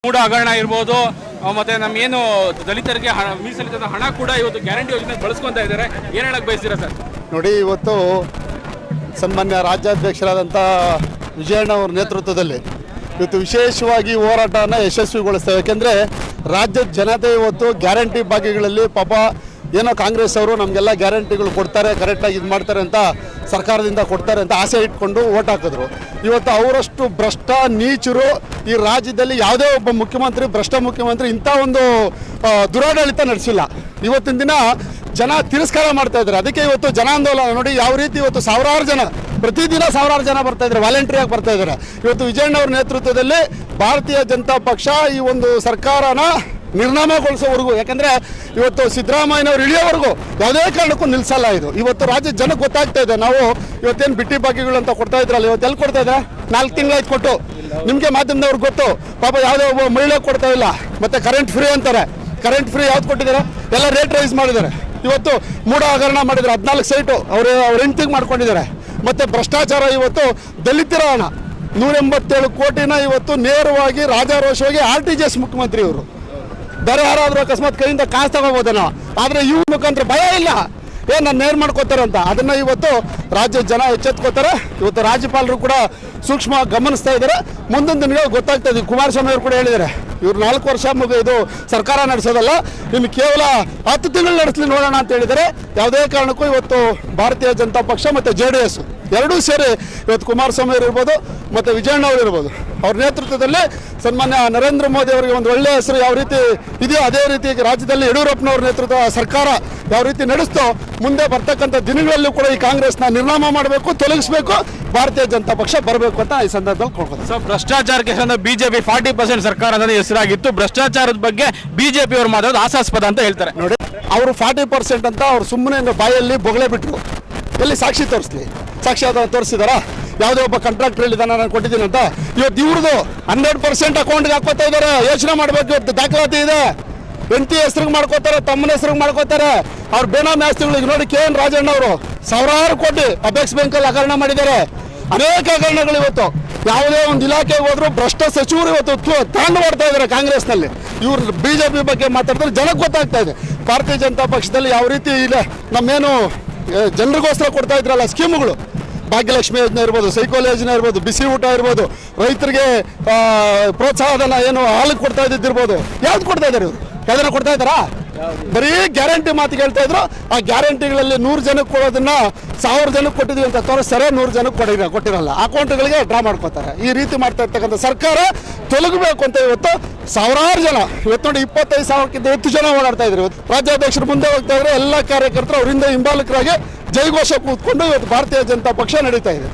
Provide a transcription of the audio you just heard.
ಮೂಡ ಹಗರಣ ಇರ್ಬೋದು, ಮತ್ತೆ ನಮ್ಗೇನು ದಲಿತರಿಗೆ ಮೀಸಲಿದ್ದ ಹಣ ಕೂಡ ಇವತ್ತು ಗ್ಯಾರಂಟಿ ಯೋಜನೆ ಬಳಸ್ಕೊತಾ ಇದ್ದಾರೆ. ಏನು ಹೇಳಕ್ ಬಯಸ್ತೀರಾ ಸರ್? ನೋಡಿ, ಇವತ್ತು ಸನ್ಮಾನ್ಯ ರಾಜ್ಯಾಧ್ಯಕ್ಷರಾದಂಥ ವಿಜಯಣ್ಣ ಅವರ ನೇತೃತ್ವದಲ್ಲಿ ಇವತ್ತು ವಿಶೇಷವಾಗಿ ಹೋರಾಟನ ಯಶಸ್ವಿಗೊಳಿಸ್ತೇವೆ. ಯಾಕೆಂದರೆ ರಾಜ್ಯದ ಜನತೆ ಇವತ್ತು ಗ್ಯಾರಂಟಿ ಭಾಗ್ಯಗಳಲ್ಲಿ ಪಾಪ ಏನೋ ಕಾಂಗ್ರೆಸ್ ಅವರು ನಮಗೆಲ್ಲ ಗ್ಯಾರಂಟಿಗಳು ಕೊಡ್ತಾರೆ, ಕರೆಕ್ಟಾಗಿ ಇದು ಮಾಡ್ತಾರೆ ಅಂತ ಸರ್ಕಾರದಿಂದ ಕೊಡ್ತಾರೆ ಅಂತ ಆಸೆ ಇಟ್ಕೊಂಡು ಓಟ್ ಹಾಕಿದ್ರು. ಇವತ್ತು ಅವರಷ್ಟು ಭ್ರಷ್ಟ ನೀಚರು ಈ ರಾಜ್ಯದಲ್ಲಿ ಯಾವುದೇ ಒಬ್ಬ ಮುಖ್ಯಮಂತ್ರಿ, ಭ್ರಷ್ಟ ಮುಖ್ಯಮಂತ್ರಿ ಇಂಥ ಒಂದು ದುರಾಡಳಿತ ನಡೆಸಿಲ್ಲ. ಇವತ್ತಿನ ದಿನ ಜನ ತಿರಸ್ಕಾರ ಮಾಡ್ತಾ ಇದ್ದಾರೆ. ಅದಕ್ಕೆ ಇವತ್ತು ಜನಾಂದೋಲನ ನೋಡಿ ಯಾವ ರೀತಿ ಇವತ್ತು ಸಾವಿರಾರು ಜನ, ಪ್ರತಿದಿನ ಸಾವಿರಾರು ಜನ ಬರ್ತಾ ಇದ್ದಾರೆ, ವಾಲಂಟ್ರಿಯಾಗಿ ಬರ್ತಾ ಇದ್ದಾರೆ. ಇವತ್ತು ವಿಜಯಣ್ಣ ಅವ್ರ ನೇತೃತ್ವದಲ್ಲಿ ಭಾರತೀಯ ಜನತಾ ಪಕ್ಷ ಈ ಒಂದು ಸರ್ಕಾರನ ನಿರ್ನಾಮಗೊಳಿಸೋವರೆಗೂ, ಯಾಕಂದರೆ ಇವತ್ತು ಸಿದ್ದರಾಮಯ್ಯನವ್ರು ಇಳಿಯೋವರೆಗೂ ಯಾವುದೇ ಕಾರಣಕ್ಕೂ ನಿಲ್ಲಿಸಲ್ಲ. ಇದು ಇವತ್ತು ರಾಜ್ಯದ ಜನಕ್ಕೆ ಗೊತ್ತಾಗ್ತಾ ಇದೆ. ನಾವು ಇವತ್ತೇನು ಬಿಟ್ಟಿ ಭಾಗ್ಯಗಳು ಅಂತ ಕೊಡ್ತಾ ಇದ್ರಲ್ಲ, ಇವತ್ತು ಎಲ್ಲಿ ಕೊಡ್ತಾ ಇದೆ? 4 ತಿಂಗಳಾಯ್ತು ಕೊಟ್ಟು. ನಿಮಗೆ ಮಾಧ್ಯಮದವ್ರಿಗೆ ಗೊತ್ತು, ಪಾಪ ಯಾವುದೇ ಒಬ್ಬ ಮಹಿಳೆ ಕೊಡ್ತಾ ಇಲ್ಲ. ಮತ್ತು ಕರೆಂಟ್ ಫ್ರೀ ಅಂತಾರೆ. ಕರೆಂಟ್ ಫ್ರೀ ಯಾವ್ದು ಕೊಟ್ಟಿದ್ದಾರೆ? ಎಲ್ಲ ರೇಟ್ ರೈಸ್ ಮಾಡಿದ್ದಾರೆ. ಇವತ್ತು ಮೂಡ ಹಗರಣ ಮಾಡಿದ್ದಾರೆ, 14 ಸೈಟು ಅವ್ರ ಹೆಂಡ್ತಿಗೆ ಮಾಡ್ಕೊಂಡಿದ್ದಾರೆ. ಮತ್ತು ಭ್ರಷ್ಟಾಚಾರ, ಇವತ್ತು ದಲಿತರ ಹಣ 187 ಕೋಟಿನ ಇವತ್ತು ನೇರವಾಗಿ ರಾಜಾರೋಷವಾಗಿ RTGS ಮುಖ್ಯಮಂತ್ರಿ ಇವರು. ಬೇರೆ ಯಾರಾದರೂ ಅಕಸ್ಮಾತ್ ಕೈಯಿಂದ ಕಾಸು ತಗೋಬೋದೇನೋ, ಆದರೆ ಇವ್ರ ಮುಖಾಂತರ ಭಯ ಇಲ್ಲ, ಏನು ನಾನು ನೇರ್ ಮಾಡ್ಕೋತಾರೆ ಅಂತ. ಅದನ್ನು ಇವತ್ತು ರಾಜ್ಯದ ಜನ ಎಚ್ಚೆತ್ಕೋತಾರೆ. ಇವತ್ತು ರಾಜ್ಯಪಾಲರು ಕೂಡ ಸೂಕ್ಷ್ಮ ಗಮನಿಸ್ತಾ ಇದ್ದಾರೆ. ಮುಂದಿನ ದಿನಗಳು ಗೊತ್ತಾಗ್ತಾ ಇದೆ. ಕುಮಾರಸ್ವಾಮಿ ಅವರು ಕೂಡ ಹೇಳಿದ್ದಾರೆ, ಇವ್ರು 4 ವರ್ಷ ಇದು ಸರ್ಕಾರ ನಡೆಸೋದಲ್ಲ, ಇನ್ನು ಕೇವಲ 10 ತಿಂಗಳು ನಡೆಸಲಿ ನೋಡೋಣ ಅಂತ ಹೇಳಿದ್ದಾರೆ. ಯಾವುದೇ ಕಾರಣಕ್ಕೂ ಇವತ್ತು ಭಾರತೀಯ ಜನತಾ ಪಕ್ಷ ಮತ್ತು JDS ಎರಡೂ ಸೇರಿ ಇವತ್ತು ಕುಮಾರಸ್ವಾಮಿ ಅವರು ಇರ್ಬೋದು ಮತ್ತು ವಿಜಯಣ್ಣ ಅವರು ಇರ್ಬೋದು, ಅವ್ರ ನೇತೃತ್ವದಲ್ಲಿ ಸನ್ಮಾನ್ಯ ನರೇಂದ್ರ ಮೋದಿ ಅವರಿಗೆ ಒಂದು ಒಳ್ಳೆಯ ಹೆಸರು ಯಾವ ರೀತಿ ಇದೆಯೋ ಅದೇ ರೀತಿ ರಾಜ್ಯದಲ್ಲಿ ಯಡಿಯೂರಪ್ಪನವ್ರ ನೇತೃತ್ವ ಸರ್ಕಾರ ಯಾವ ರೀತಿ ನಡೆಸ್ತೋ, ಮುಂದೆ ಬರ್ತಕ್ಕಂಥ ದಿನಗಳಲ್ಲೂ ಕೂಡ ಈ ಕಾಂಗ್ರೆಸ್ನ ನಿರ್ನಾಮ ಮಾಡಬೇಕು, ತೊಲಗಿಸಬೇಕು, ಭಾರತೀಯ ಜನತಾ ಪಕ್ಷ ಬರಬೇಕು ಅಂತ ಈ ಸಂದರ್ಭದಲ್ಲಿ ಕೊಡ್ಬೋದು. ಸೊ ಭ್ರಷ್ಟಾಚಾರಕ್ಕೆ BJP 40% ಸರ್ಕಾರ ಅನ್ನೋದು ಹೆಸರಾಗಿತ್ತು. ಭ್ರಷ್ಟಾಚಾರದ ಬಗ್ಗೆ BJP ಅವರು ಮಾತಾಡೋದು ಹಾಸ್ಯಾಸ್ಪದ ಅಂತ ಹೇಳ್ತಾರೆ. ನೋಡಿ, ಅವರು 40% ಅಂತ ಅವ್ರು ಸುಮ್ಮನೆ ಬಾಯಲ್ಲಿ ಬೊಗಳೆ ಬಿಟ್ಟರು. ಎಲ್ಲಿ ಸಾಕ್ಷಿ ತೋರಿಸ್ಲಿ? ಸಾಕ್ಷಿ ಯಾವ್ದಾರು ತೋರಿಸಿದಾರ? ಯಾವುದೋ ಒಬ್ಬ ಕಾಂಟ್ರಾಕ್ಟರ್ ಹೇಳಿದಾನ ನಾನು ಕೊಟ್ಟಿದ್ದೀನಿ ಅಂತ. ಇವತ್ತು ಇವ್ರದ್ದು 100% ಅಕೌಂಟ್ಗೆ ಹಾಕೋತಾ ಇದ್ದಾರೆ. ಯೋಚನೆ ಮಾಡಬೇಕು. ಇವತ್ತು ದಾಖಲಾತಿ ಇದೆ. ಹೆಂಡತಿ ಹೆಸ್ರಿಗೆ ಮಾಡ್ಕೋತಾರೆ, ತಮ್ಮನ ಹೆಸ್ರಿಗೆ ಮಾಡ್ಕೋತಾರೆ. ಅವ್ರ ಬೇನಾಮಿ ಆಸ್ತಿಗಳಿಗೆ ನೋಡಿ KN ರಾಜಣ್ಣ ಅವರು ಸಾವಿರಾರು ಕೋಟಿ ಅಪೆಕ್ಸ್ ಬ್ಯಾಂಕಲ್ಲಿ ಹಗರಣ ಮಾಡಿದ್ದಾರೆ. ಅನೇಕ ಹಗರಣಗಳು ಇವತ್ತು ಯಾವುದೇ ಒಂದು ಇಲಾಖೆಗೆ ಹೋದ್ರು ಭ್ರಷ್ಟ ಸಚಿವರು ಇವತ್ತು ತಾಂಡು ಮಾಡ್ತಾ ಇದ್ದಾರೆ ಕಾಂಗ್ರೆಸ್ನಲ್ಲಿ. ಇವ್ರು BJP ಬಗ್ಗೆ ಮಾತಾಡಿದ್ರೆ ಜನಕ್ಕೆ ಗೊತ್ತಾಗ್ತಾ ಇದೆ ಭಾರತೀಯ ಜನತಾ ಪಕ್ಷದಲ್ಲಿ ಯಾವ ರೀತಿ ಇದೆ. ನಮ್ಮೇನು ಜನರಿಗೋಸ್ಕರ ಕೊಡ್ತಾ ಇದ್ರಲ್ಲ ಸ್ಕೀಮುಗಳು, ಭಾಗ್ಯಲಕ್ಷ್ಮಿ ಯೋಜನೆ ಇರ್ಬೋದು, ಸೈಕಲ್ ಯೋಜನೆ ಇರ್ಬೋದು, ಬಿಸಿ ಊಟ ಇರ್ಬೋದು, ರೈತರಿಗೆ ಪ್ರೋತ್ಸಾಹಧನ ಏನು ಹಾಲು ಕೊಡ್ತಾ ಇದ್ದಿರ್ಬೋದು, ಯಾವ್ದು ಕೊಡ್ತಾ ಇದ್ದಾರೆ ಇವರು? ಯಾವ್ದಾರು ಕೊಡ್ತಾ ಇದ್ದಾರಾ? ಬರೀ ಗ್ಯಾರಂಟಿ ಮಾತಿಗೆ ಹೇಳ್ತಾ ಇದ್ರು. ಆ ಗ್ಯಾರಂಟಿಗಳಲ್ಲಿ 100 ಜನಕ್ಕೆ ಕೊಡೋದನ್ನ 1000 ಜನಕ್ಕೆ ಕೊಟ್ಟಿದ್ವಿ ಅಂತ ತೋರಿಸ್ತಾರೆ, 100 ಜನಕ್ಕೆ ಕೊಟ್ಟಿರಲ್ಲ. ಅಕೌಂಟ್ಗಳಿಗೆ ಡ್ರಾ ಮಾಡ್ಕೋತಾರೆ. ಈ ರೀತಿ ಮಾಡ್ತಾ ಇರ್ತಕ್ಕಂಥ ಸರ್ಕಾರ ತೊಲಗಬೇಕು ಅಂತ ಇವತ್ತು ಸಾವಿರಾರು ಜನ, ಇವತ್ತು ನೋಡಿ 25,000ಕ್ಕಿಂತ ಹೆಚ್ಚು ಜನ ಓಡಾಡ್ತಾ ಇದ್ರು. ಇವತ್ತು ರಾಜ್ಯಾಧ್ಯಕ್ಷರು ಮುಂದೆ ಹೋಗ್ತಾ ಇದ್ರೆ ಎಲ್ಲ ಕಾರ್ಯಕರ್ತರು ಅವರಿಂದ ಹಿಂಬಾಲಕರಾಗಿ ಜೈಘೋಷ ಕೂತ್ಕೊಂಡು ಇವತ್ತು ಭಾರತೀಯ ಜನತಾ ಪಕ್ಷ ನಡೀತಾ ಇದೆ.